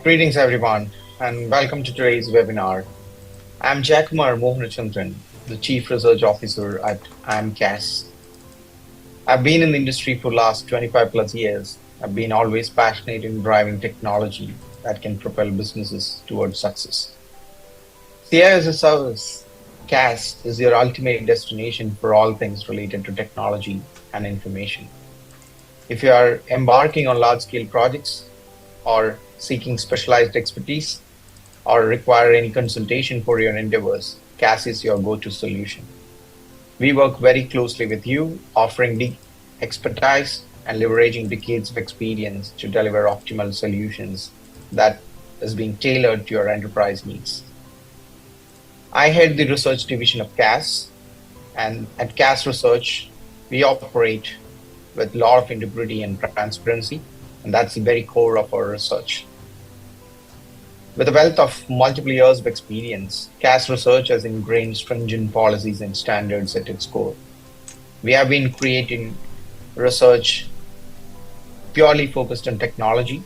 Greetings, everyone, and welcome to today's webinar. I'm Jakumar Mohanachandran, the Chief Research Officer at IMCAS. I've been in the industry for the last 25 plus years. I've been always passionate in driving technology that can propel businesses towards success. CI as a Service, CAS, is your ultimate destination for all things related to technology and information. If you are embarking on large-scale projects or seeking specialized expertise or require any consultation for your endeavors, CAS is your go-to solution. We work very closely with you, offering deep expertise and leveraging decades of experience to deliver optimal solutions that is being tailored to your enterprise needs. I head the research division of CAS, and at CAS Research, we operate with a lot of integrity and transparency, and that's the very core of our research. With a wealth of multiple years of experience, CAS Research has ingrained stringent policies and standards at its core. We have been creating research purely focused on technology,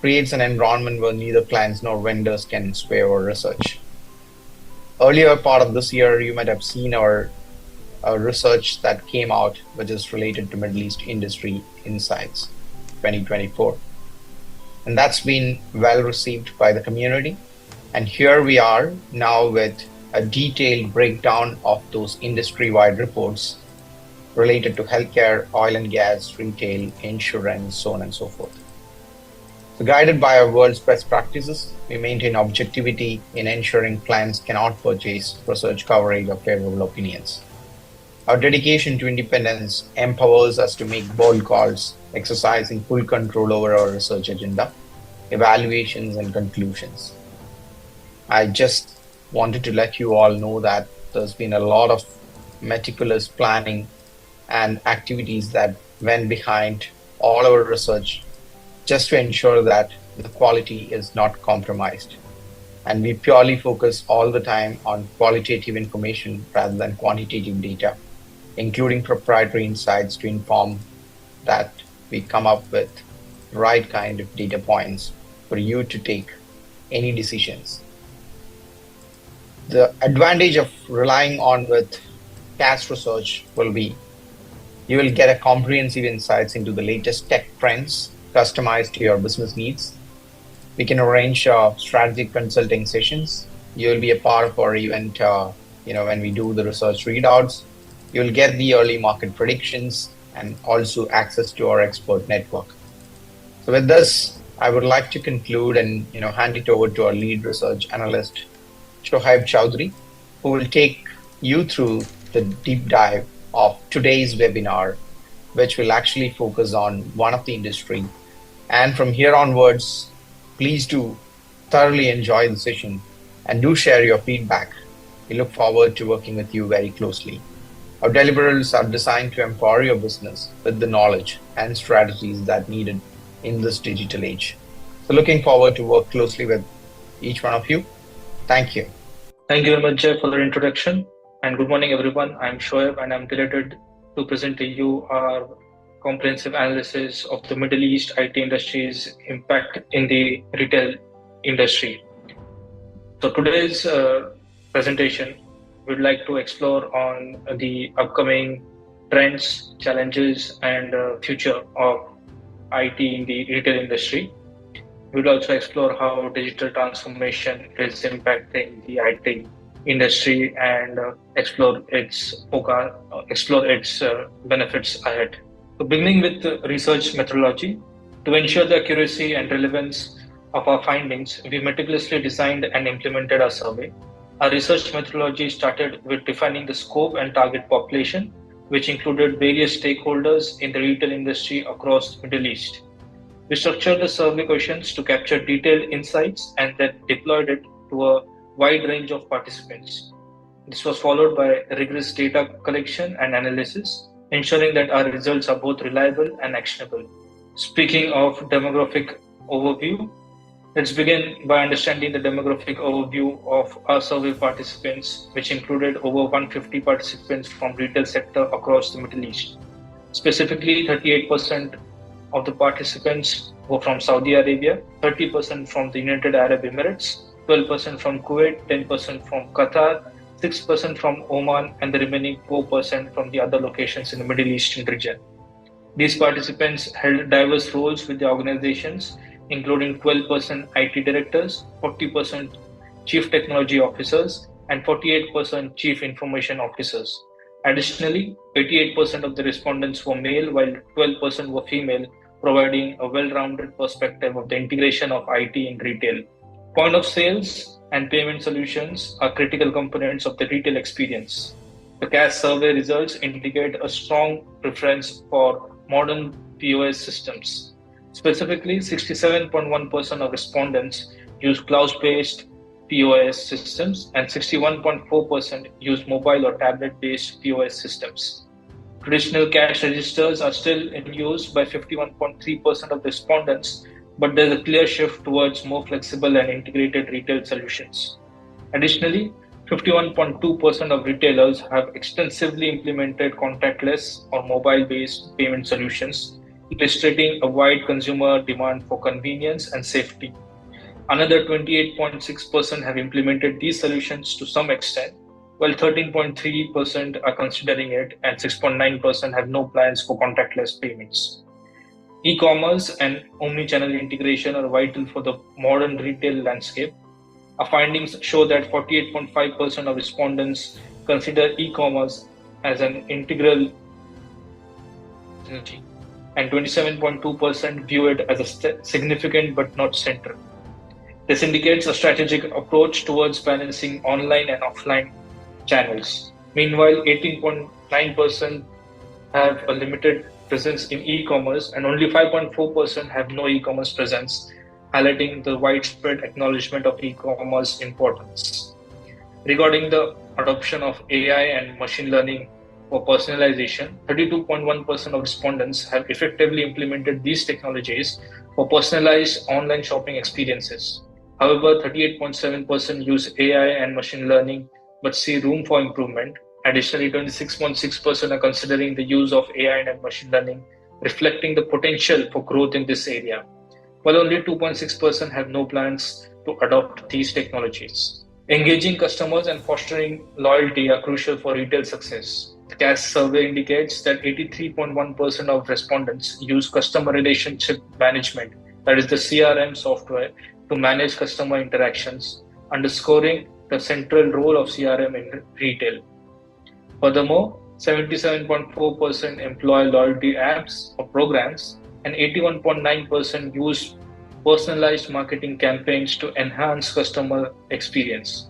creates an environment where neither clients nor vendors can sway our research. Earlier part of this year, you might have seen our research that came out, which is related to Middle East Industry Insights 2024. And that's been well received by the community. And here we are now with a detailed breakdown of those industry-wide reports related to healthcare, oil and gas, retail, insurance, so on and so forth. So guided by our world's best practices, we maintain objectivity in ensuring clients cannot purchase research coverage or favorable opinions. Our dedication to independence empowers us to make bold calls, exercising full control over our research agenda, evaluations, and conclusions. I just wanted to let you all know that there's been a lot of meticulous planning and activities that went behind all our research just to ensure that the quality is not compromised. And we purely focus all the time on qualitative information rather than quantitative data, including proprietary insights to inform that we come up with the right kind of data points for you to take any decisions. The advantage of relying on with CAS Research will be you will get a comprehensive insights into the latest tech trends customized to your business needs. We can arrange strategic consulting sessions. You will be a part of our event when we do the research readouts. You will get the early market predictions and also access to our expert network. So with this, I would like to conclude and hand it over to our lead research analyst, Shoaib Chowdhury, who will take you through the deep dive of today's webinar, which will actually focus on one of the industry. And from here onwards, please do thoroughly enjoy the session and do share your feedback. We look forward to working with you very closely. Our deliverables are designed to empower your business with the knowledge and strategies that needed in this digital age. So looking forward to work closely with each one of you. Thank you. Thank you very much, Jay, for the introduction. And good morning, everyone. I'm Shoaib, and I'm delighted to present to you our comprehensive analysis of the Middle East IT industry's impact in the retail industry. So today's presentation, we'd like to explore on the upcoming trends, challenges, and future of IT in the retail industry. We'll also explore how digital transformation is impacting the IT industry and explore its benefits ahead. So beginning with research methodology, to ensure the accuracy and relevance of our findings, we meticulously designed and implemented our survey. Our research methodology started with defining the scope and target population, which included various stakeholders in the retail industry across the Middle East. We structured the survey questions to capture detailed insights and then deployed it to a wide range of participants. This was followed by rigorous data collection and analysis, ensuring that our results are both reliable and actionable. Speaking of demographic overview, Let's begin by understanding the demographic overview of our survey participants, which included over 150 participants from retail sector across the Middle East. Specifically, 38% of the participants were from Saudi Arabia, 30% from the United Arab Emirates, 12% from Kuwait, 10% from Qatar, 6% from Oman, and the remaining 4% from the other locations in the Middle Eastern region. These participants held diverse roles with the organizations, including 12% IT directors, 40% chief technology officers, and 48% chief information officers. Additionally, 88% of the respondents were male, while 12% were female, providing a well rounded perspective of the integration of IT in retail. Point of sales and payment solutions are critical components of the retail experience. The CAS survey results indicate a strong preference for modern POS systems. Specifically, 67.1% of respondents use cloud based POS systems and 61.4% use mobile or tablet based POS systems. Traditional cash registers are still in use by 51.3% of respondents, but there's a clear shift towards more flexible and integrated retail solutions. Additionally, 51.2% of retailers have extensively implemented contactless or mobile based payment solutions, illustrating a wide consumer demand for convenience and safety. Another 28.6% have implemented these solutions to some extent, while 13.3% are considering it, and 6.9% have no plans for contactless payments. E-commerce and omni-channel integration are vital for the modern retail landscape. Our findings show that 48.5% of respondents consider e-commerce as an integral strategy, and 27.2% view it as a significant but not central. This indicates a strategic approach towards balancing online and offline channels. Meanwhile, 18.9% have a limited presence in e-commerce, and only 5.4% have no e-commerce presence, highlighting the widespread acknowledgement of e-commerce importance. Regarding the adoption of AI and machine learning for personalization, 32.1% of respondents have effectively implemented these technologies for personalized online shopping experiences. However, 38.7% use AI and machine learning but see room for improvement. Additionally, 26.6% are considering the use of AI and machine learning, reflecting the potential for growth in this area, while only 2.6% have no plans to adopt these technologies. Engaging customers and fostering loyalty are crucial for retail success. The CAS survey indicates that 83.1% of respondents use customer relationship management, that is the CRM software, to manage customer interactions, underscoring the central role of CRM in retail. Furthermore, 77.4% employ loyalty apps or programs, and 81.9% use personalized marketing campaigns to enhance customer experience.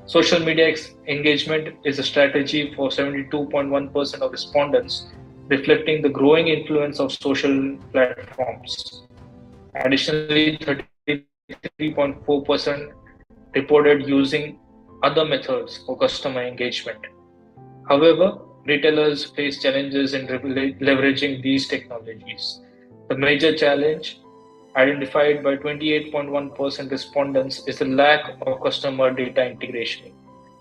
Social media engagement is a strategy for 72.1% of respondents, reflecting the growing influence of social platforms. Additionally, 33.4% reported using other methods for customer engagement. However, retailers face challenges in leveraging these technologies. The major challenge identified by 28.1% respondents is the lack of customer data integration.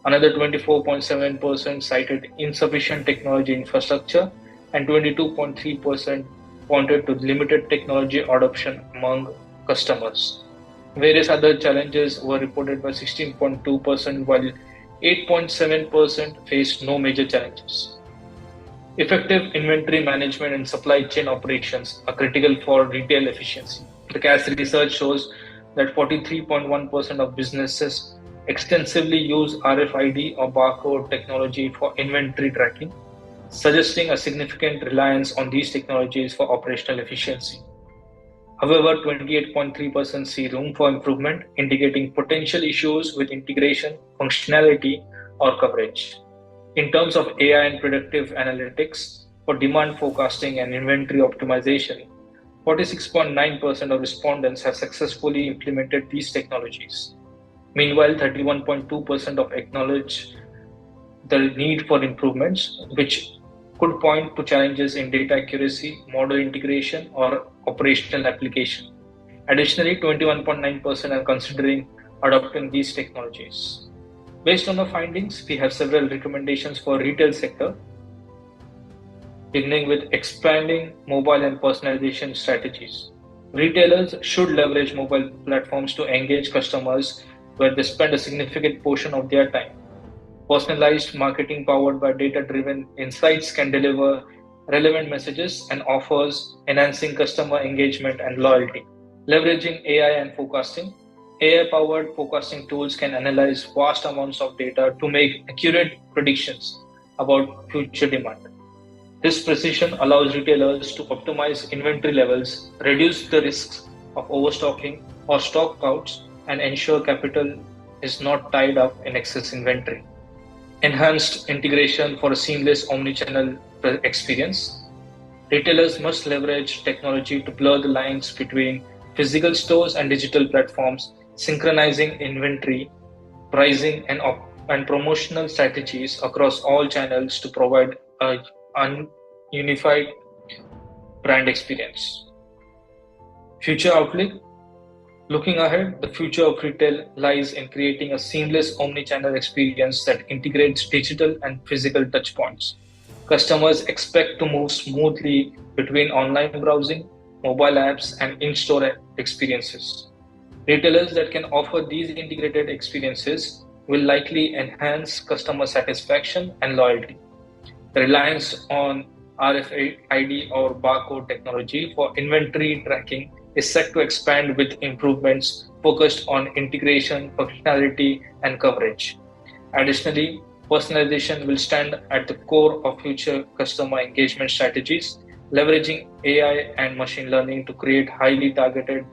Another 24.7% cited insufficient technology infrastructure, and 22.3% pointed to limited technology adoption among customers. Various other challenges were reported by 16.2%, while 8.7% faced no major challenges. Effective inventory management and supply chain operations are critical for retail efficiency. The CAS research shows that 43.1% of businesses extensively use RFID or barcode technology for inventory tracking, suggesting a significant reliance on these technologies for operational efficiency. However, 28.3% see room for improvement, indicating potential issues with integration, functionality, or coverage. In terms of AI and predictive analytics for demand forecasting and inventory optimization, 46.9% of respondents have successfully implemented these technologies. Meanwhile, 31.2% of acknowledge the need for improvements, which could point to challenges in data accuracy, model integration, or operational application. Additionally, 21.9% are considering adopting these technologies. Based on the findings, we have several recommendations for retail sector, beginning with expanding mobile and personalization strategies. Retailers should leverage mobile platforms to engage customers where they spend a significant portion of their time. Personalized marketing powered by data driven insights can deliver relevant messages and offers, enhancing customer engagement and loyalty. Leveraging AI and forecasting. AI powered forecasting tools can analyze vast amounts of data to make accurate predictions about future demand. This precision allows retailers to optimize inventory levels, reduce the risks of overstocking or stock outs, and ensure capital is not tied up in excess inventory. Enhanced integration for a seamless omnichannel experience. Retailers must leverage technology to blur the lines between physical stores and digital platforms, synchronizing inventory, pricing, and promotional strategies across all channels to provide a unified brand experience. Future outlook. Looking ahead, the future of retail lies in creating a seamless omni-channel experience that integrates digital and physical touchpoints. Customers expect to move smoothly between online browsing, mobile apps, and in-store experiences. Retailers that can offer these integrated experiences will likely enhance customer satisfaction and loyalty. The reliance on RFID or barcode technology for inventory tracking is set to expand with improvements focused on integration, functionality, and coverage. Additionally, personalization will stand at the core of future customer engagement strategies, leveraging AI and machine learning to create highly targeted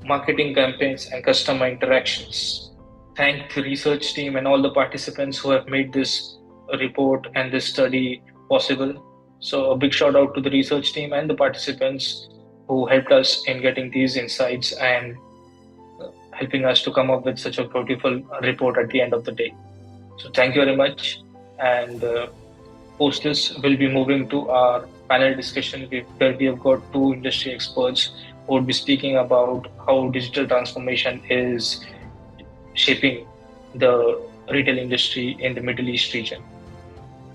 marketing campaigns and customer interactions. Thank the research team and all the participants who have made this report and this study possible. So, a big shout out to the research team and the participants who helped us in getting these insights and helping us to come up with such a beautiful report at the end of the day. So, thank you very much. And post this, we'll be moving to our panel discussion where we have got two industry experts who will be speaking about how digital transformation is shaping the retail industry in the Middle East region.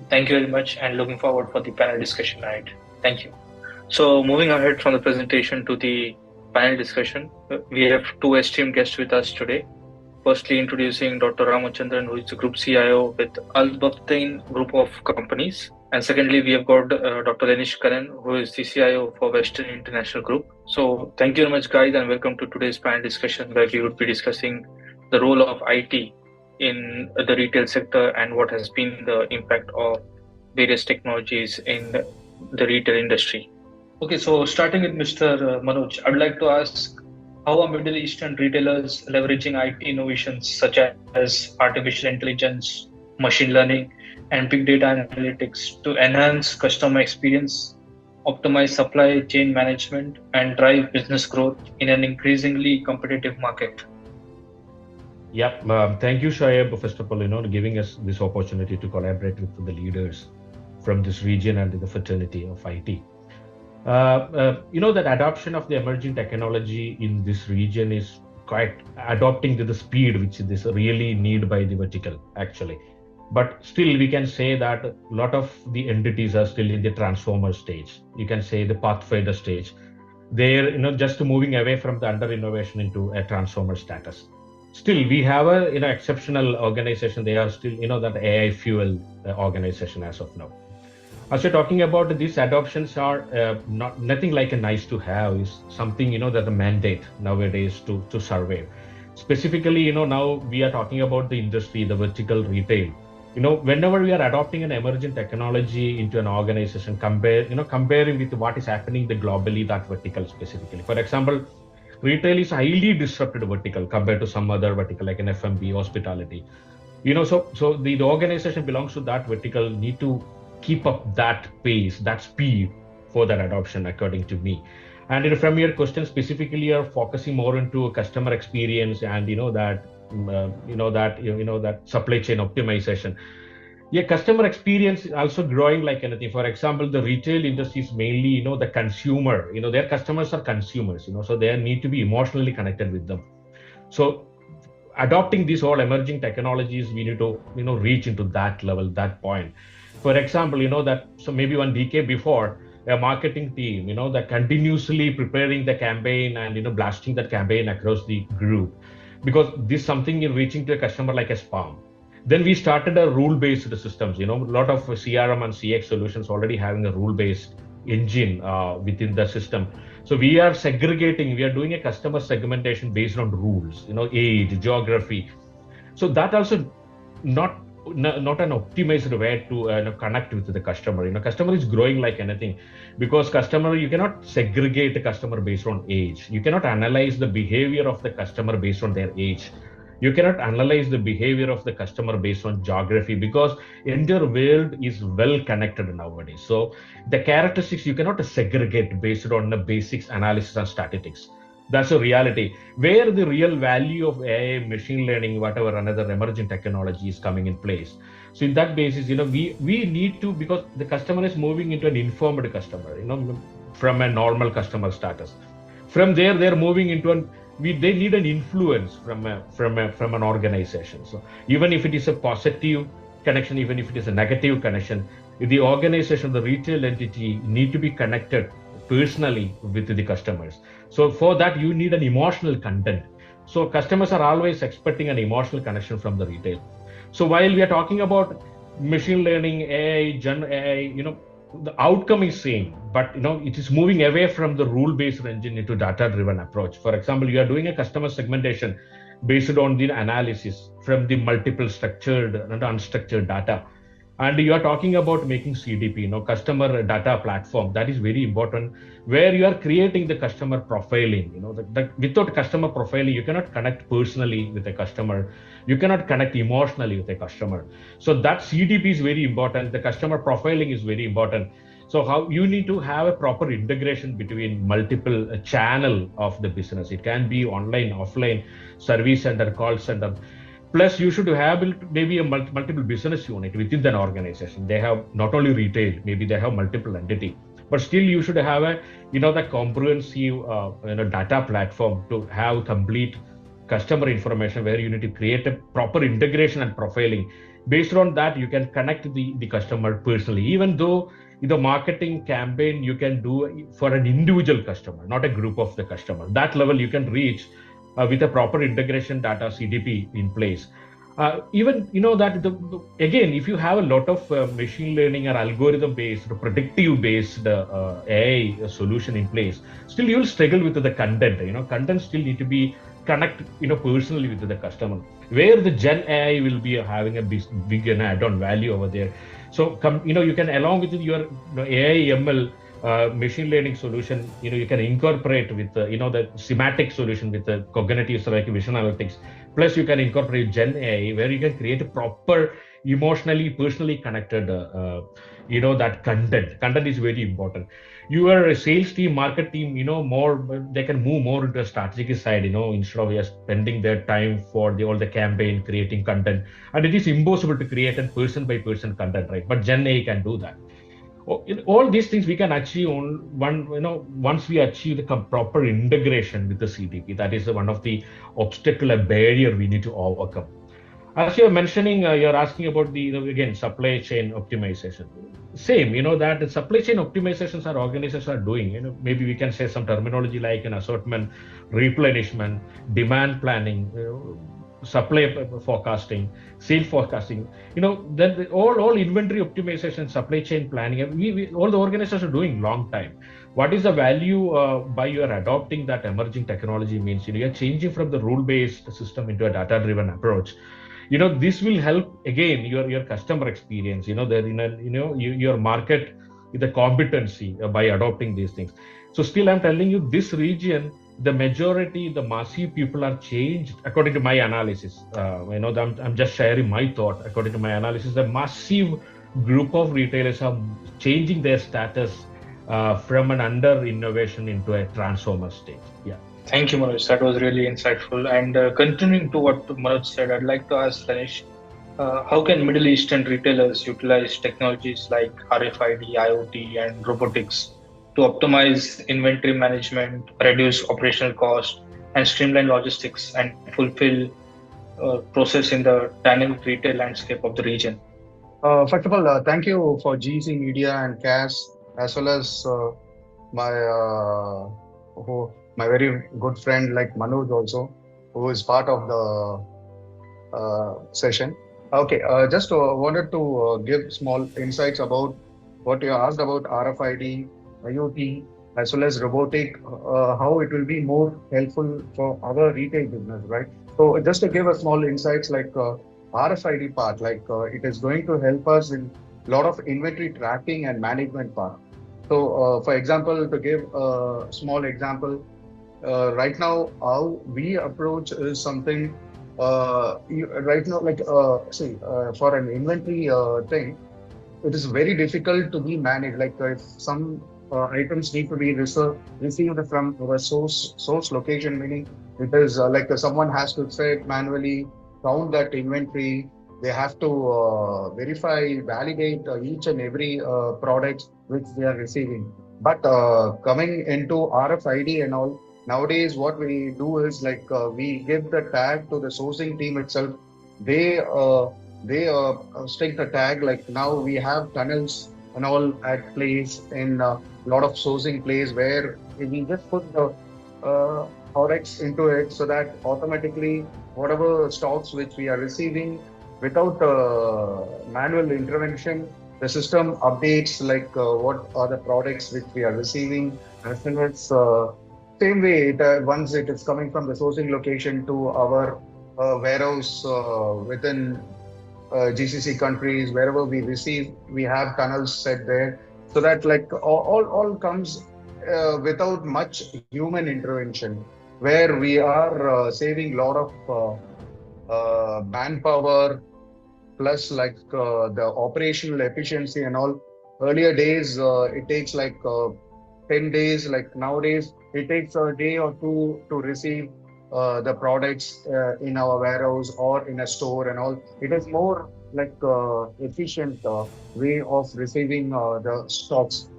Thank you very much and looking forward for the panel discussion ahead. Thank you. So moving ahead from the presentation to the panel discussion, we have two esteemed guests with us today. Firstly, introducing Dr. Ramachandran, who is the Group CIO with Al Baftain Group of Companies. And secondly, we have got Dr. Danish Karan, who is the CIO for Western International Group. So thank you very much, guys, and welcome to today's panel discussion where we would be discussing the role of IT in the retail sector and what has been the impact of various technologies in the retail industry. Okay, so starting with Mr. Manoj, I'd like to ask, how are Middle Eastern retailers leveraging IT innovations such as artificial intelligence, machine learning, and big data analytics to enhance customer experience, optimize supply chain management, and drive business growth in an increasingly competitive market? Yeah, thank you, Shoaib, first of all, giving us this opportunity to collaborate with the leaders from this region and the fraternity of IT. That adoption of the emerging technology in this region is quite adopting to the speed which is really need by the vertical, actually. But still, we can say that a lot of the entities are still in the transformer stage. You can say the pathfinder stage. They're, just moving away from the under innovation into a transformer status. Still, we have a exceptional organization. They are still that AI fuel organization as of now. As you're talking about, these adoptions are nothing like a nice to have. Is something that the mandate nowadays to survive. Specifically, now we are talking about the industry, the vertical retail. Whenever we are adopting an emerging technology into an organization, comparing with what is happening globally, that vertical specifically. For example, retail is highly disrupted vertical compared to some other vertical like an F&B, hospitality. So the organization belongs to that vertical need to keep up that pace, that speed for that adoption, according to me. And from your question specifically, you're focusing more into a customer experience and that supply chain optimization. Yeah, customer experience is also growing like anything. For example, the retail industry is mainly, the consumer. Their customers are consumers. So they need to be emotionally connected with them. So adopting these all emerging technologies, we need to, reach into that level, that point. For example, that so maybe 1 decade before, a marketing team, that continuously preparing the campaign and blasting that campaign across the group, because this something in reaching to a customer like a spam. Then we started a rule-based systems. A lot of CRM and CX solutions already having a rule-based engine within the system. So we are segregating, we are doing a customer segmentation based on rules, age, geography. So that also not not an optimized way to connect with the customer. Customer is growing like anything, because customer, you cannot segregate a customer based on age. You cannot analyze the behavior of the customer based on their age. You cannot analyze the behavior of the customer based on geography, because entire world is well connected nowadays. So the characteristics you cannot segregate based on the basics analysis and statistics. That's a reality where the real value of AI, machine learning, whatever another emerging technology is coming in place. So in that basis, we need to, because the customer is moving into an informed customer, from a normal customer status. From there, they're moving into they need an influence from an organization. So even if it is a positive connection, even if it is a negative connection, the organization, the retail entity need to be connected personally with the customers. So for that, you need an emotional content. So customers are always expecting an emotional connection from the retail. So while we are talking about machine learning, AI, Gen AI, the outcome is same, but it is moving away from the rule-based engine into data-driven approach. For example, you are doing a customer segmentation based on the analysis from the multiple structured and unstructured data. And you are talking about making CDP, customer data platform. That is very important, where you are creating the customer profiling. That without customer profiling, you cannot connect personally with a customer. You cannot connect emotionally with a customer. So that CDP is very important. The customer profiling is very important. So how you need to have a proper integration between multiple channel of the business. It can be online, offline, service center, call center. Plus, you should have maybe a multiple business unit within an organization. They have not only retail, maybe they have multiple entity, but still you should have the comprehensive, data platform to have complete customer information, where you need to create a proper integration and profiling. Based on that, you can connect the customer personally, even though the marketing campaign you can do for an individual customer, not a group of the customer. That level you can reach with a proper integration data CDP in place. Even that again, if you have a lot of machine learning or algorithm based, predictive based AI solution in place, still you will struggle with the content. Content still need to be connect personally with the customer, where the Gen AI will be having a big add-on value over there. So you can, along with your AI ML machine learning solution, you can incorporate with the semantic solution with the cognitive, so like vision analytics. Plus you can incorporate Gen AI, where you can create a proper emotionally personally connected that content is very important. Your sales team, market team, more, they can move more into a strategic side, instead of just spending their time for all the campaign creating content. And it is impossible to create a person by person content, right? But Gen AI can do that. All these things we can achieve on once we achieve the proper integration with the CDP. That is one of the obstacle and barrier we need to overcome. As you're mentioning, you're asking about the again supply chain optimization. Same, that the supply chain optimizations our organizations are doing. Maybe we can say some terminology like an assortment, replenishment, demand planning, supply forecasting, sale forecasting. Then all inventory optimization, supply chain planning. All the organizations are doing long time. What is the value by you are adopting that emerging technology means you're changing from the rule-based system into a data-driven approach. This will help again your customer experience, that your market, the competency by adopting these things. So still I'm telling you, this region, the majority, the massive people are changed according to my analysis. I'm just sharing my thought. According to my analysis, the massive group of retailers are changing their status from an under innovation into a transformer stage. Yeah. Thank you, Manoj. That was really insightful. And continuing to what Manoj said, I'd like to ask Danish, How can Middle Eastern retailers utilize technologies like RFID, IoT, and robotics to optimize inventory management, reduce operational cost, and streamline logistics and fulfill process in the dynamic retail landscape of the region? First of all, thank you for GC Media and CAS, as well as my my very good friend like Manoj also, who is part of the session. Okay, just wanted to give small insights about what you asked about RFID, IoT, as well as robotic, how it will be more helpful for our retail business, right? So just to give a small insights like RFID part, like it is going to help us in a lot of inventory tracking and management part. So, for example, to give a small example, right now how we approach is something right now like see for an inventory thing, it is very difficult to be managed. Like if some items need to be received from our source location, meaning it is like someone has to set manually count that inventory. They have to verify, validate each and every product which they are receiving. But coming into RFID and all, nowadays what we do is like we give the tag to the sourcing team itself. They stick the tag. Like now we have tunnels and all at place in a lot of sourcing place where we just put the products into it, so that automatically whatever stocks which we are receiving without manual intervention, the system updates like what are the products which we are receiving, as well as same way once it is coming from the sourcing location to our warehouse within GCC countries, wherever we receive, we have tunnels set there, so that like all comes without much human intervention, where we are saving a lot of manpower, plus like the operational efficiency and all. Earlier days, it takes like 10 days. Like nowadays, it takes a day or two to receive the products in our warehouse or in a store and all. It is more like efficient way of receiving the stocks.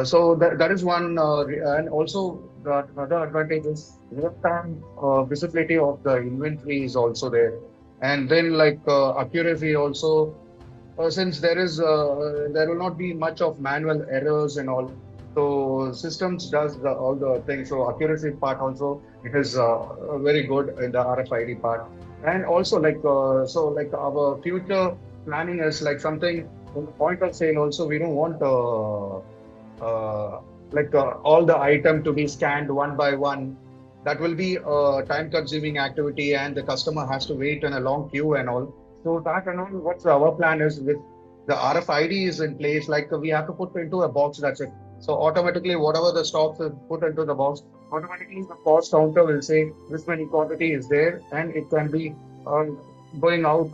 So that is one, and also the other advantage is real-time visibility of the inventory is also there, and then like accuracy also, since there will not be much of manual errors and all, so systems does all the things. So accuracy part also, it is very good in the RFID part. And also like so like our future planning is like something in the point of sale also. We don't want all the item to be scanned one by one. That will be a time consuming activity, and the customer has to wait in a long queue and all. So that and all, what's our plan is with the RFID is in place, like we have to put into a box, that's it. So automatically whatever the stocks is put into the box, automatically the cost counter will say this many quantity is there, and it can be going out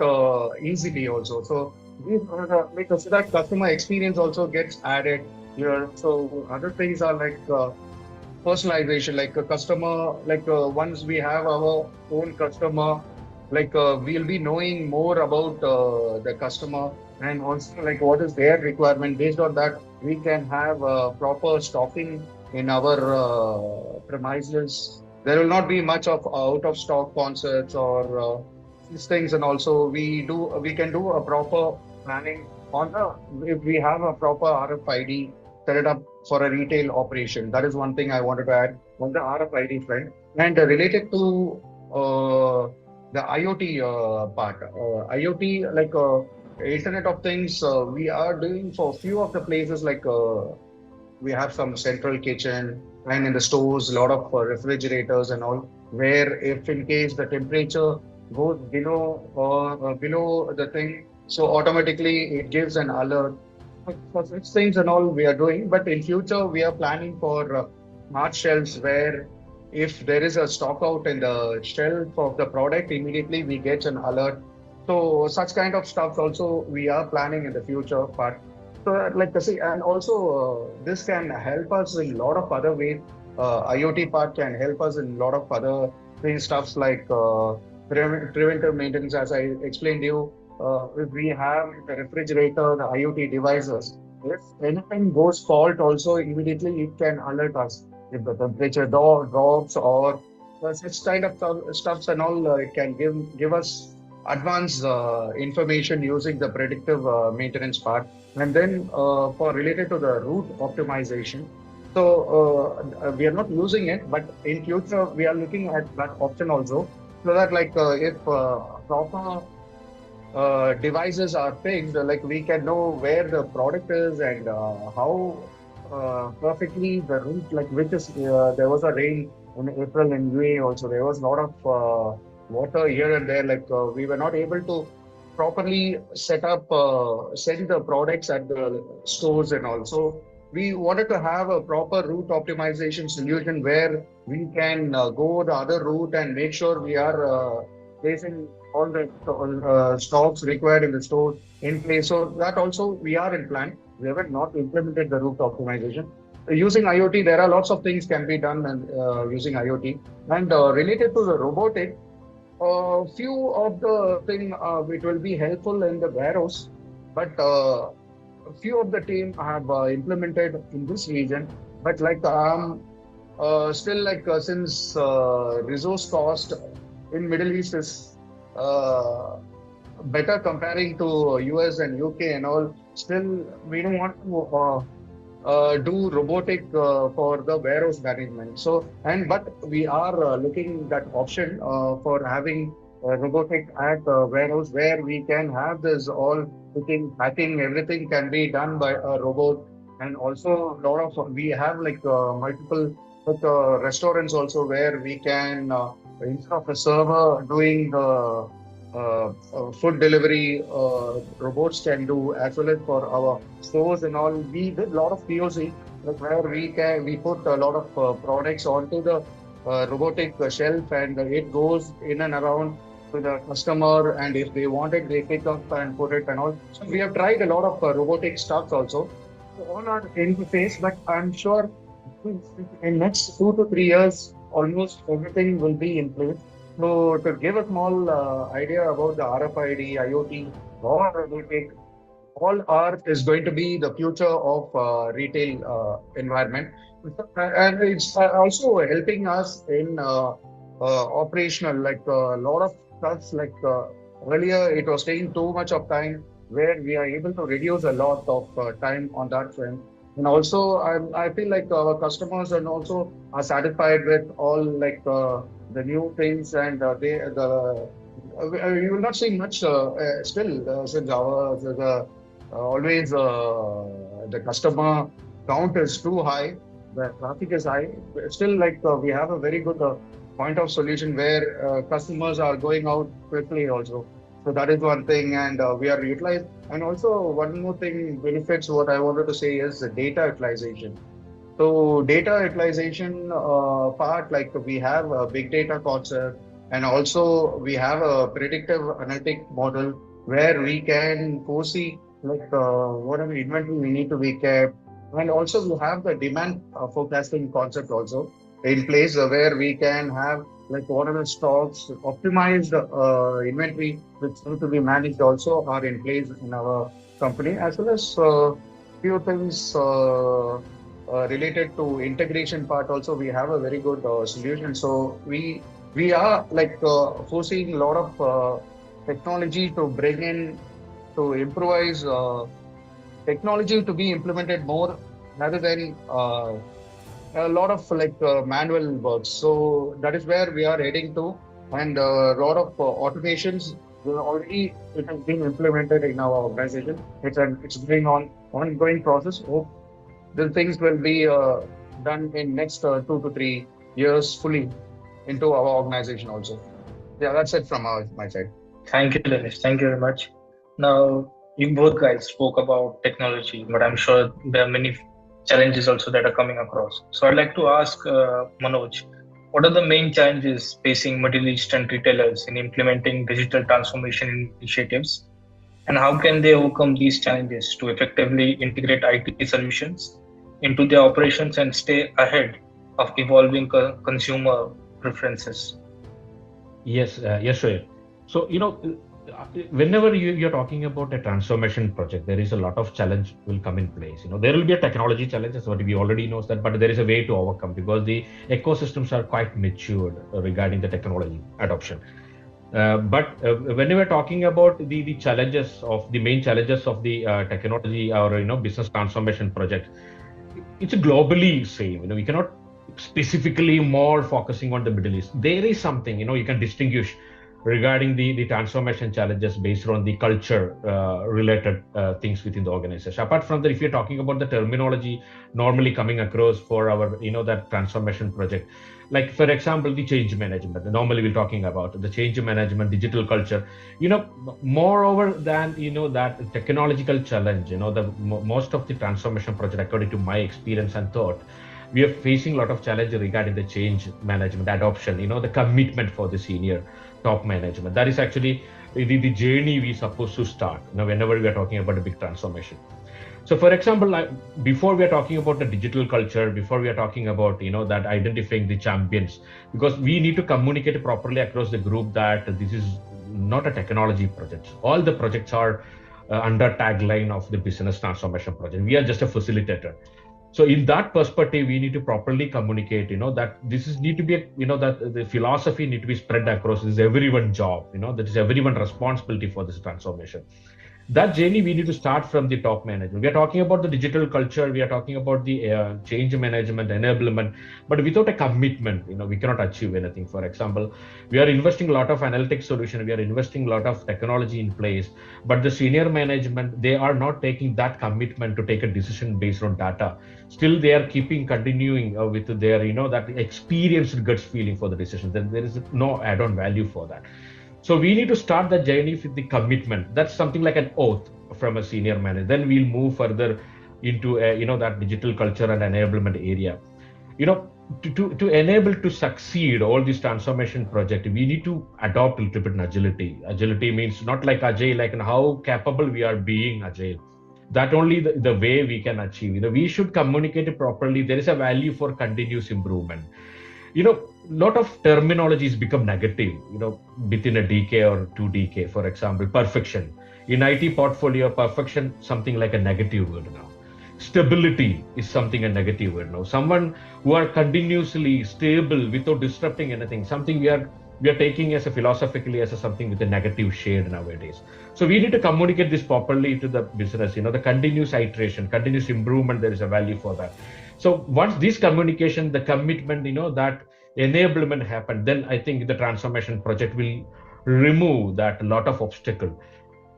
easily also. So these are the, because so that customer experience also gets added here. So other things are like personalization, like a customer, like once we have our own customer, like we'll be knowing more about the customer, and also like what is their requirement. Based on that, we can have proper stocking in our premises. There will not be much of out of stock concepts or these things. And also we can do a proper planning on the, if we have a proper RFID set it up for a retail operation. That is one thing I wanted to add on the RFID front. And related to the IoT part, IoT like Internet of Things, we are doing for a few of the places, like we have some central kitchen, and in the stores, a lot of refrigerators and all, where if in case the temperature goes below or below the thing, so automatically it gives an alert. For such things and all we are doing, but in future we are planning for smart shelves, where if there is a stock out in the shelf of the product, immediately we get an alert. So such kind of stuff also we are planning in the future. But so like I say, and also this can help us in a lot of other ways. IoT part can help us in a lot of other things, stuffs like preventive maintenance, as I explained to you. if we have the refrigerator, the IoT devices, if anything goes fault, also immediately it can alert us. If the temperature drops or such kind of stuffs and all, it can give us advanced information using the predictive maintenance part. And then for related to the route optimization, so we are not using it, but in future we are looking at that option also, so that like if proper devices are fixed, like we can know where the product is and how perfectly the route, like which is there was a rain in April in UAE also. There was a lot of water here and there. Like we were not able to properly set up, send the products at the stores and all. So we wanted to have a proper route optimization solution where we can go the other route and make sure we are placing all the stocks required in the store in place. So that also we are in plan. We haven't not implemented the route optimization. Using IoT, there are lots of things can be done and using IoT. And related to the robotic, few of the thing it will be helpful in the warehouse, but a few of the team have implemented in this region. But like still like since resource cost in Middle East is uh, better comparing to US and UK and all. Still, we don't want to do robotic for the warehouse management. So, and but we are looking that option for having robotic at warehouse where we can have this all picking, packing, everything can be done by a robot. And also, lot of we have like multiple like, restaurants also where we can instead of a server doing the food delivery, robots can do as well as for our stores and all. We did a lot of POC, like where we put a lot of products onto the robotic shelf and it goes in and around to the customer, and if they want it, they pick up and put it and all. So we have tried a lot of robotic stuff also. So all are in phase, but I'm sure in next 2 to 3 years, almost everything will be in place. So to give a small idea about the RFID, IoT, or robotic, all art is going to be the future of retail environment, and it's also helping us in operational, like a lot of stuff. Like earlier, it was taking too much of time, where we are able to reduce a lot of time on that front. And also, I feel like our customers and also are satisfied with all like the new things, and you will not see much still since our the always the customer count is too high, the traffic is high. Still, like we have a very good point of solution where customers are going out quickly also. So that is one thing, and we are utilized. And also one more thing benefits what I wanted to say is the data utilization. So data utilization part, like we have a big data concept, and also we have a predictive analytic model where we can foresee like whatever inventory we need to be kept, and also we have the demand forecasting concept also in place where we can have like what are the stocks, optimized inventory which need to be managed also are in place in our company, as well as few things related to integration part also. We have a very good solution. So we are like foreseeing a lot of technology to bring in to improvise technology to be implemented more rather than a lot of like manual work. So that is where we are heading to, and a lot of automations will already it has been implemented in our organization. It's going on ongoing process. Hope the things will be done in next 2 to 3 years fully into our organization also. Yeah, that's it from my side. Thank you, Dinesh. Thank you very much. Now, you both guys spoke about technology, but I'm sure there are many challenges also that are coming across. So I'd like to ask Manoj, what are the main challenges facing Middle Eastern retailers in implementing digital transformation initiatives? And how can they overcome these challenges to effectively integrate IT solutions into their operations and stay ahead of evolving consumer preferences? Yes, yes, Shoaib. So, whenever you're talking about a transformation project, there is a lot of challenge will come in place. There will be a technology challenge, that's what we already know that, but there is a way to overcome because the ecosystems are quite matured regarding the technology adoption. But when we're talking about the challenges of the main challenges of the technology or business transformation project, it's globally same. We cannot specifically more focusing on the Middle East. There is something you can distinguish regarding the transformation challenges based on the culture related things within the organization. Apart from that, if you're talking about the terminology normally coming across for our that transformation project, like for example the change management, normally we're talking about the change management, digital culture, moreover than that technological challenge, most of the transformation project, according to my experience and thought, we are facing a lot of challenges regarding the change management adoption, the commitment for the senior top management. That is actually the journey we supposed to start whenever we are talking about a big transformation. So for example, before we are talking about the digital culture, before we are talking about that identifying the champions, because we need to communicate properly across the group that this is not a technology project. All the projects are under tagline of the business transformation project. We are just a facilitator. So in that perspective, we need to properly communicate that this is need to be that the philosophy need to be spread across. This is everyone's job, that is everyone's responsibility for this transformation. That journey we need to start from the top management. We are talking about the digital culture, we are talking about the change management enablement, but without a commitment we cannot achieve anything. For example, we are investing a lot of analytics solution, we are investing a lot of technology in place, but the senior management, they are not taking that commitment to take a decision based on data. Still they are continuing with their that experienced guts feeling for the decision. Then there is no add-on value for that. So we need to start the journey with the commitment. That's something like an oath from a senior manager. Then we'll move further into that digital culture and enablement area. To enable to succeed all these transformation project, we need to adopt a little bit in agility. Agility means not like agile, like in how capable we are being agile. That only the way we can achieve. We should communicate it properly. There is a value for continuous improvement. Lot of terminologies become negative within a decade or 2 decades. For example, perfection in IT portfolio, perfection something like a negative word now. Stability is something a negative word now. Someone who are continuously stable without disrupting anything, something we are taking as a philosophically as a something with a negative shade nowadays. So we need to communicate this properly to the business. The continuous iteration, continuous improvement, there is a value for that. So once this communication, the commitment, that enablement happened, then I think the transformation project will remove that lot of obstacle.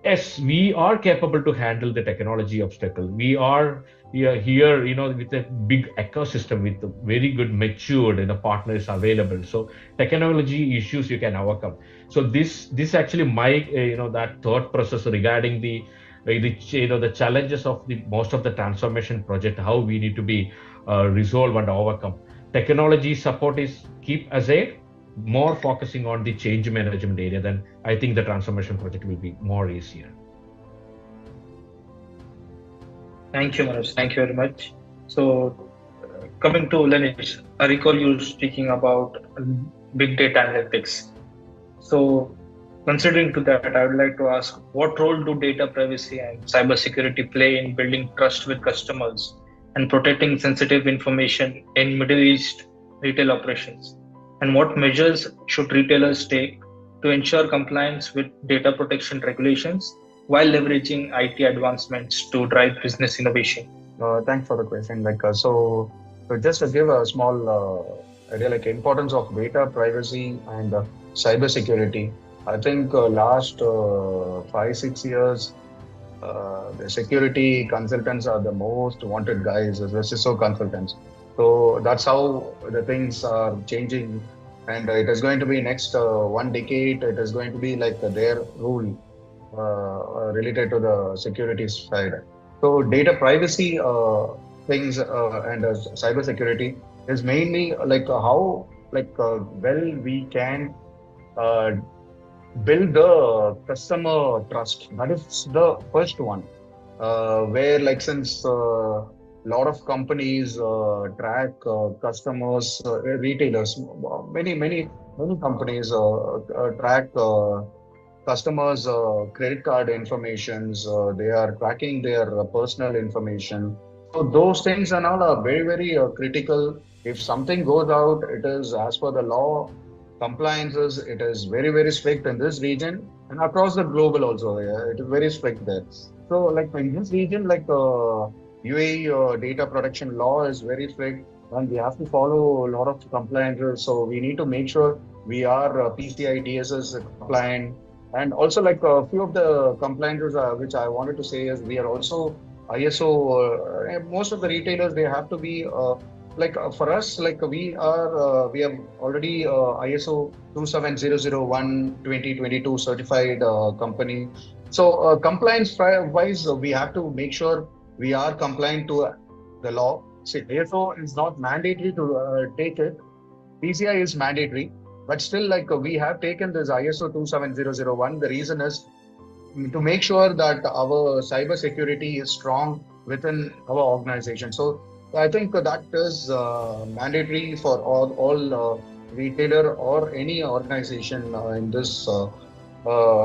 Yes, we are capable to handle the technology obstacle. We are here, with a big ecosystem with very good matured partners available. So technology issues you can overcome. So this actually my that thought process regarding the challenges of the most of the transformation project, how we need to be resolve and overcome. Technology support is keep aside, more focusing on the change management area, then I think the transformation project will be more easier. Thank you, Manoj. Thank you very much. So, coming to Lenis, I recall you speaking about big data analytics. So, considering to that, I would like to ask, what role do data privacy and cybersecurity play in building trust with customers and protecting sensitive information in Middle East retail operations? And what measures should retailers take to ensure compliance with data protection regulations while leveraging IT advancements to drive business innovation? Thanks for the question. So just to give a small idea, like importance of data privacy and cybersecurity. I think last 5 6 years, the security consultants are the most wanted guys as the CISO consultants. So that's how the things are changing, and it is going to be next 1 decade. It is going to be like their rule related to the security side. So data privacy things and cyber security is mainly like how well we can uh, build the customer trust. That is the first one. Where like since a lot of companies track customers, retailers, many companies track customers' credit card informations. They are tracking their personal information. So those things and all are very, very critical. If something goes out, it is as per the law. Compliances, it is very, very strict in this region and across the global also. Yeah, it is very strict there. So, like in this region, like UAE data protection law is very strict, and we have to follow a lot of compliances. So we need to make sure we are PCI DSS compliant, and also like a few of the compliances which I wanted to say is we are also ISO. Most of the retailers they have to be for us like we have already ISO 27001 2022 certified company. So compliance wise, we have to make sure we are compliant to the law. See, ISO is not mandatory to take it. PCI is mandatory, but still, like we have taken this ISO 27001. The reason is to make sure that our cyber security is strong within our organization. So I think that is mandatory for all retailer or any organization in this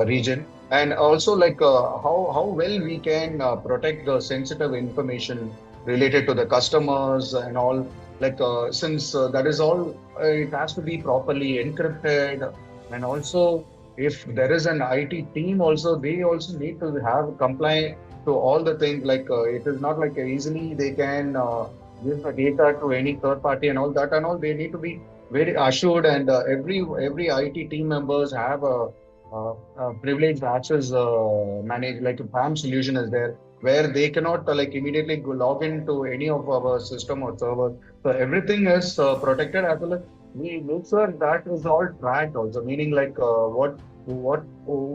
region. And also like how well we can protect the sensitive information related to the customers and all. Like since that is all, it has to be properly encrypted, and also if there is an IT team also, they also need to have comply to all the things. Like it is not like easily they can give the data to any third party and all that and all. They need to be very assured, and every IT team members have a privileged access managed like a PAM solution is there where they cannot like immediately go log into any of our system or server. So everything is protected as well as we make sure that is all tracked also, meaning like what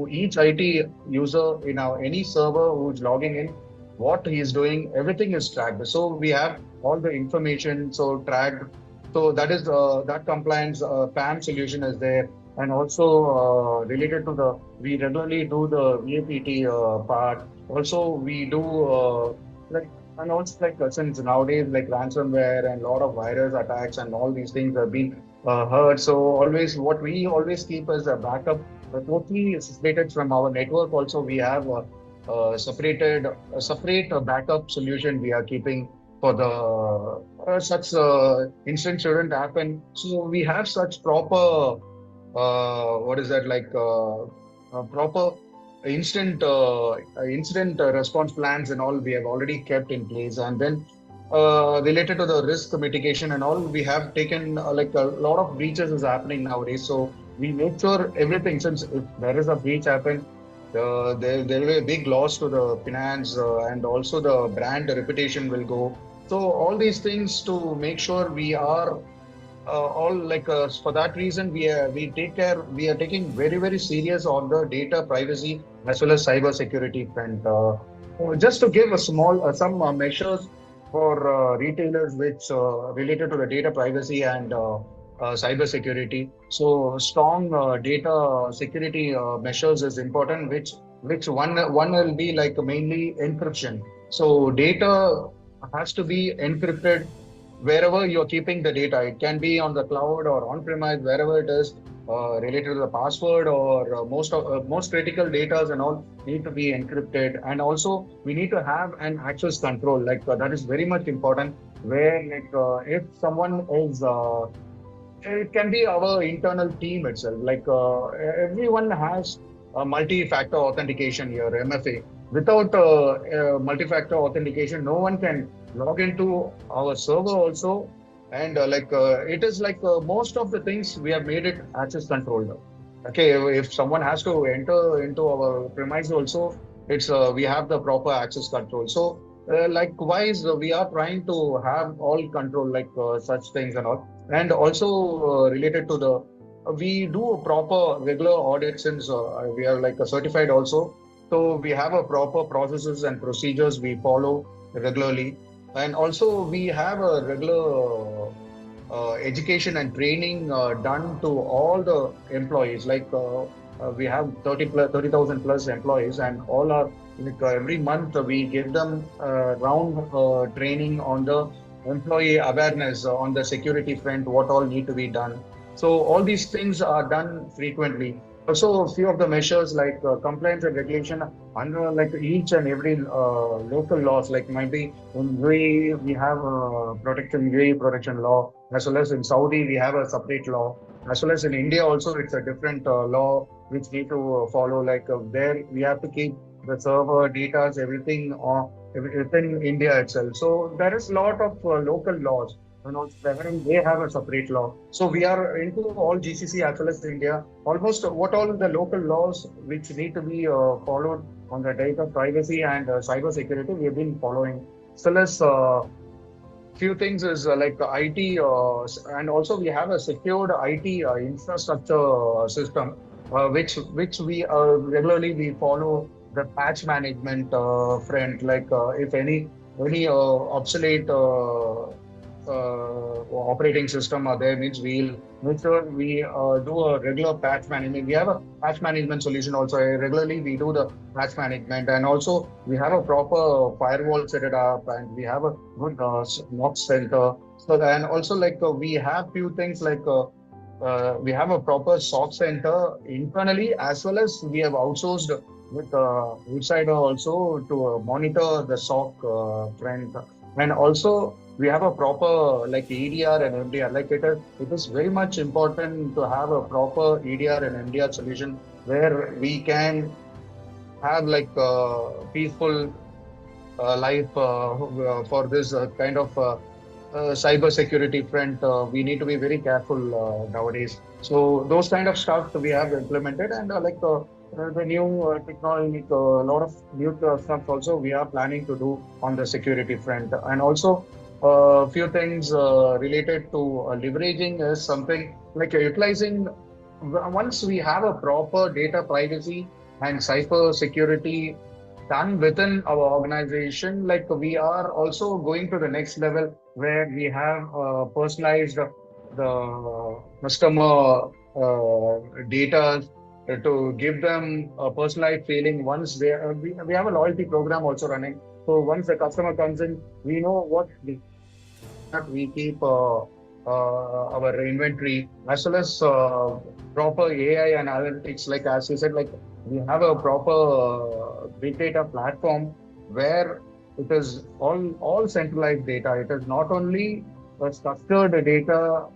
each IT user in our any server who's logging in, what he is doing, everything is tracked. So we have all the information so tracked. So that is that compliance PAM solution is there, and also related to the we regularly do the VAPT part. Also we do like and also like since nowadays like ransomware and a lot of virus attacks and all these things have been heard. So always what we always keep as a backup, totally separated from our network. Also we have a separate backup solution we are keeping for the such incident shouldn't happen. So we have such proper what is that like proper incident response plans and all we have already kept in place. And then related to the risk mitigation and all, we have taken like a lot of breaches is happening nowadays. So we make sure everything, since if there is a breach happen, there will be a big loss to the finance and also the brand reputation will go. So all these things to make sure we are all like for that reason we are taking very very serious on the data privacy as well as cyber security front. Just to give a small some measures for retailers which related to the data privacy and cyber security. So strong data security measures is important, which one will be like mainly encryption. So data has to be encrypted wherever you're keeping the data. It can be on the cloud or on premise, wherever it is related to the password or most critical data and all need to be encrypted. And also we need to have an access control, like that is very much important, where like if someone is it can be our internal team itself. Like everyone has a multi-factor authentication here, MFA. Without multi-factor authentication, no one can log into our server also. And it is like most of the things we have made it access controlled. Okay, if someone has to enter into our premise also, it's we have the proper access control. So likewise, we are trying to have all control like such things and all. And also related to the we do a proper regular audit, since we are like a certified also. So we have a proper processes and procedures we follow regularly. And also we have a regular education and training done to all the employees. Like we have 30,000 plus employees, and all are like every month we give them round training on the employee awareness on the security front, what all need to be done. So all these things are done frequently. also a few of the measures like compliance and regulation under like each and every local laws, like maybe in UAE we have UAE protection law, as well as in Saudi we have a separate law, as well as in India also it's a different law which need to follow. Like there we have to keep the server data, everything within India itself. So there is a lot of local laws, and also wherein they have a separate law. So we are into all GCC as well as India. Almost what all the local laws which need to be followed on the data privacy and cyber security, we have been following. Still as few things is like the IT, and also we have a secured IT infrastructure system, which we regularly we follow the patch management front. Like if any obsolete operating system are there, means we'll make sure we do a regular patch management. We have a patch management solution also. Regularly we do the patch management, and also we have a proper firewall set it up, and we have a good NOC center. So and also like we have few things like we have a proper SOC center internally, as well as we have outsourced with outsider also to monitor the SOC trend. And also we have a proper like EDR and MDR. Like it is very much important to have a proper EDR and MDR solution where we can have like peaceful life for this kind of cyber security front. We need to be very careful nowadays. So those kind of stuff we have implemented, and the new technology, a lot of new stuff also we are planning to do on the security front. And also a few things related to leveraging is something like utilizing, once we have a proper data privacy and cyber security done within our organization, like we are also going to the next level where we have personalized the customer data to give them a personalized feeling. Once we have a loyalty program also running. So once the customer comes in, we know what we keep our inventory, as well as proper AI and analytics. Like as you said, like we have a proper big data platform where it is all centralized data. It is not only structured data,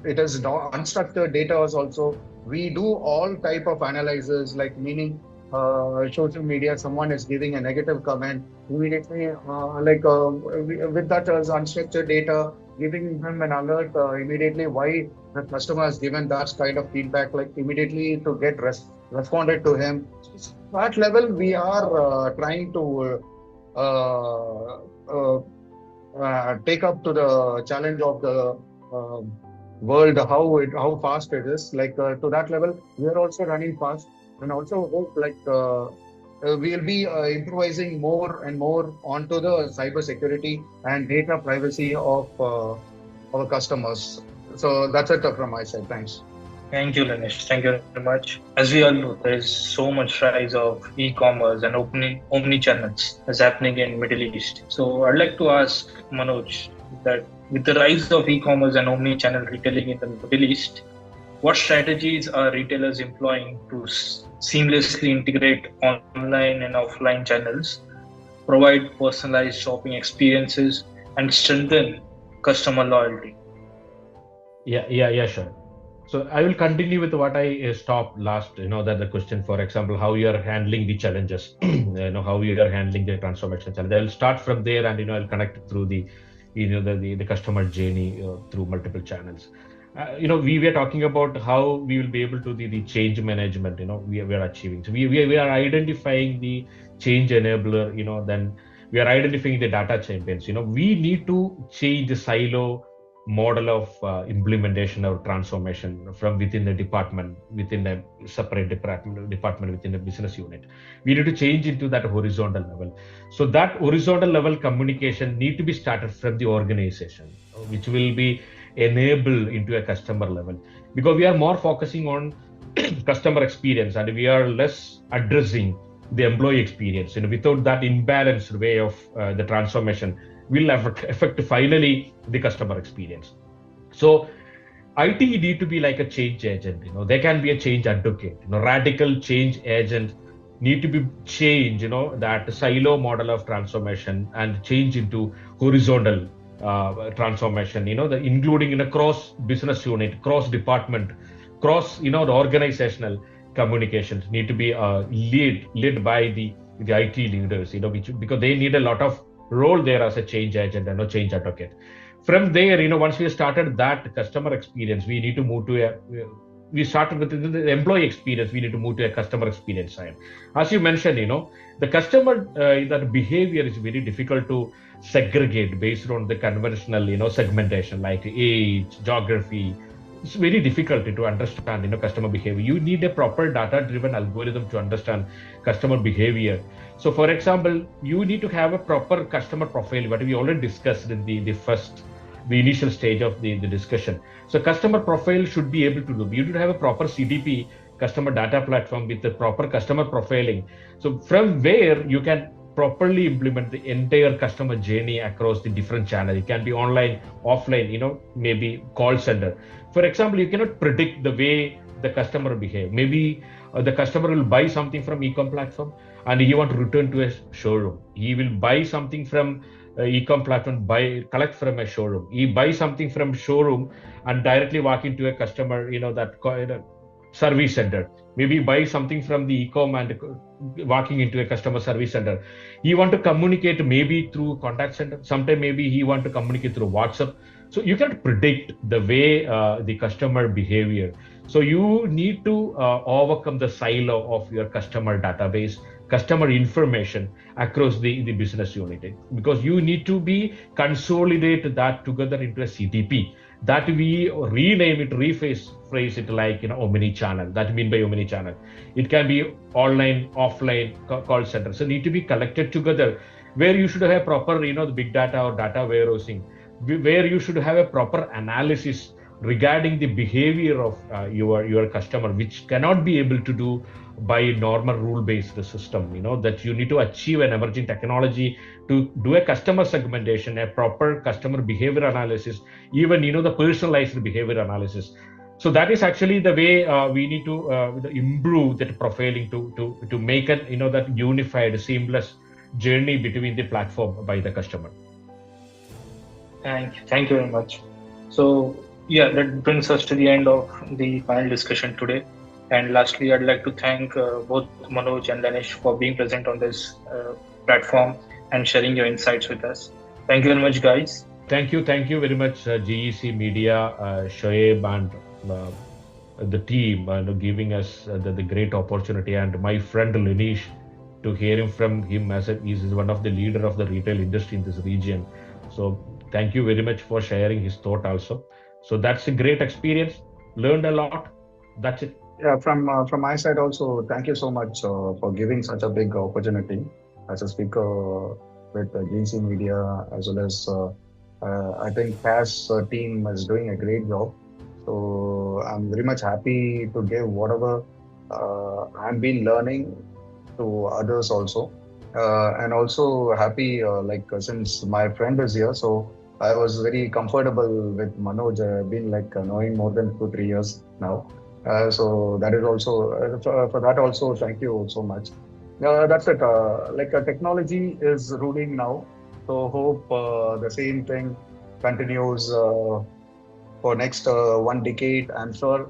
it is unstructured data also. We do all type of analysis, like meaning social media, someone is giving a negative comment, immediately with that as unstructured data, giving him an alert immediately why the customer has given that kind of feedback, like immediately to get responded to him. That level we are trying to take up to the challenge of the world, how fast it is. Like to that level, we are also running fast, and also hope like we'll be improvising more and more onto the cyber security and data privacy of our customers. So that's it from my side. Thanks. Thank you, Lanesh. Thank you very much. As we all know, there is so much rise of e-commerce and omni-channels that's happening in Middle East. So I'd like to ask Manoj that with the rise of e-commerce and omni-channel retailing in the Middle East, what strategies are retailers employing to seamlessly integrate online and offline channels, provide personalized shopping experiences, and strengthen customer loyalty? Yeah, sure. So I will continue with what I stopped last, that the question, for example, how you are handling the challenges, how you are handling the transformation challenge. I will start from there, and, I'll connect it through the customer journey through multiple channels. We were talking about how we will be able to the change management, we are achieving. So we are identifying the change enabler, then we are identifying the data champions. We need to change the silo model of implementation or transformation from within the department, within a separate department within a business unit. We need to change into that horizontal level. So that horizontal level communication need to be started from the organization, which will be enabled into a customer level, because we are more focusing on customer experience and we are less addressing the employee experience. Without that imbalanced way of the transformation will affect finally the customer experience. So IT need to be like a change agent. They can be a change advocate. Radical change agent need to be change. That silo model of transformation and change into horizontal transformation. The including in a cross business unit, cross department, cross the organizational communications need to be led by the IT leaders. Which because they need a lot of role there as a change agent and a change advocate. From there, once we started that customer experience, we need to move to a we started with the employee experience. We need to move to a customer experience side. As you mentioned, the customer that behavior is very difficult to segregate based on the conventional segmentation like age, geography. It's very difficult to understand customer behavior. You need a proper data driven algorithm to understand customer behavior. So for example, you need to have a proper customer profile, what we already discussed in the initial stage of the discussion. So customer profile should be able to do. You need to have a proper CDP, customer data platform with the proper customer profiling. So from where you can properly implement the entire customer journey across the different channels. It can be online, offline, maybe call center. For example, you cannot predict the way the customer behave. Maybe the customer will buy something from e-com platform and he want to return to a showroom. He will buy something from e-com platform, collect from a showroom. He buy something from showroom and directly walk into a customer, service center. Maybe buy something from the e-com and walking into a customer service center. He want to communicate maybe through contact center. Sometime maybe he want to communicate through WhatsApp. So you can predict the way the customer behavior. So you need to overcome the silo of your customer database, customer information across the business unit, because you need to be consolidate that together into a CTP that we rename it, phrase it like omni-channel. That mean by omni-channel, it can be online, offline, call center. So need to be collected together, where you should have proper the big data or data warehousing, where you should have a proper analysis regarding the behavior of your customer, which cannot be able to do by normal rule-based system. That you need to achieve an emerging technology to do a customer segmentation, a proper customer behavior analysis, even the personalized behavior analysis. So that is actually the way we need to improve that profiling to make it that unified, seamless journey between the platform by the customer. Thank you very much. So yeah, that brings us to the end of the panel discussion today. And lastly, I'd like to thank both Manoj and Danish for being present on this platform and sharing your insights with us. Thank you very much, guys. Thank you very much, GEC Media, Shoaib, and the team, giving us the great opportunity, and my friend Linish, to hear from him as he's one of the leader of the retail industry in this region. So thank you very much for sharing his thought also. So that's a great experience. Learned a lot. That's it. Yeah, from my side also, thank you so much for giving such a big opportunity as a speaker with GC Media, as well as I think CAS team is doing a great job. So I'm very much happy to give whatever I've been learning to others also, and also happy since my friend is here, so I was very comfortable with Manoj. I've been knowing more than 2-3 years now. So that is also for that also thank you so much. That's it. Technology is ruling now, so hope the same thing continues for next 1 decade. I'm sure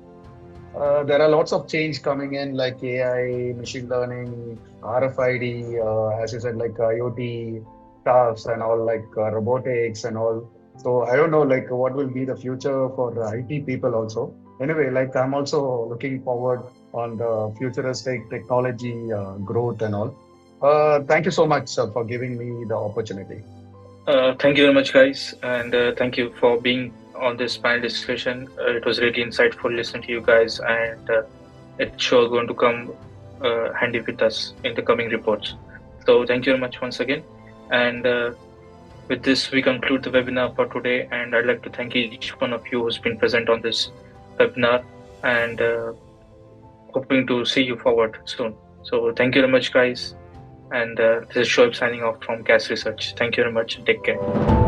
there are lots of change coming in, like AI, machine learning, RFID, as you said, like IoT stuffs and all, robotics and all. So I don't know what will be the future for the IT people also. Anyway, I'm also looking forward on the futuristic technology growth and all. Thank you so much for giving me the opportunity. Thank you very much, guys, and thank you for being on this panel discussion. It was really insightful listening to you guys, and it's sure going to come handy with us in the coming reports. So thank you very much once again. And with this, we conclude the webinar for today, and I'd like to thank each one of you who's been present on this webinar, and hoping to see you forward soon. So thank you very much, guys. And this is Shoaib signing off from CAS Research. Thank you very much. Take care.